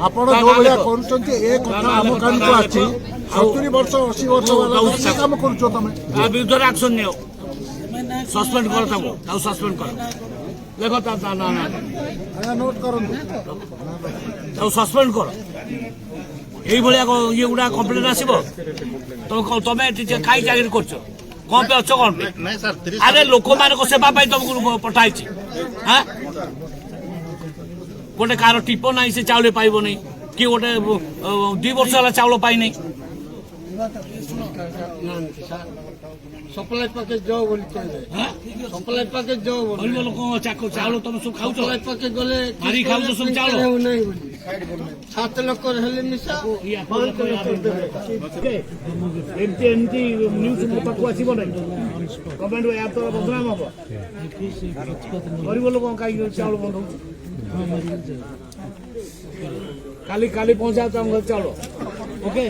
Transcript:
ଆପଣ ଯୋଉ ଭଳିଆ କରୁଛନ୍ତି ଏ କଥା ଆମ କାନକୁ ଅଛି 70 ବର୍ଷ 80 ବର୍ଷ ବାଲା କାମ କରୁଛ ତମେ ତା ବିରୁଦ୍ଧରେ ଆକ୍ସନ ନିଅ ସସ୍ପେଣ୍ଡ କର ତାକୁ ସସ୍ପେଣ୍ଡ କର ଦେଖ ତା ନା ଆଜ୍ଞା ନୋଟ କରନ୍ତୁ ତାକୁ ସସ୍ପେଣ୍ଡ କର এইভাবে ইয়ে গুড়া কমপ্লেন আসব তুমি কাই চাকরি করছো কম পে অছ কম আরে লোক ମାନଙ୍କ সেবা পাই তোমাকে পঠাইছি হ্যাঁ গোটে কার টিপ নাই সে চাউল পাইব নাই কি গোটে 2 বর্ষ হলা চাউল পাই নাই सप्लाई पैकेज जाओ बोली सप्लाई पैकेज जाओ बोली लोक चाउल तुम सब खाऊ सप्लाई पैकेज गले मारी खाऊ सब चाउल नहीं बोली 7 लोक हेले मिसा एमती एमती न्यूज मो पाखु आसीबो नै कमेंट या तो बदनाम हबो गरीब लोक काई चाउल बंद हो काली काली पहुंचा चाउल ओके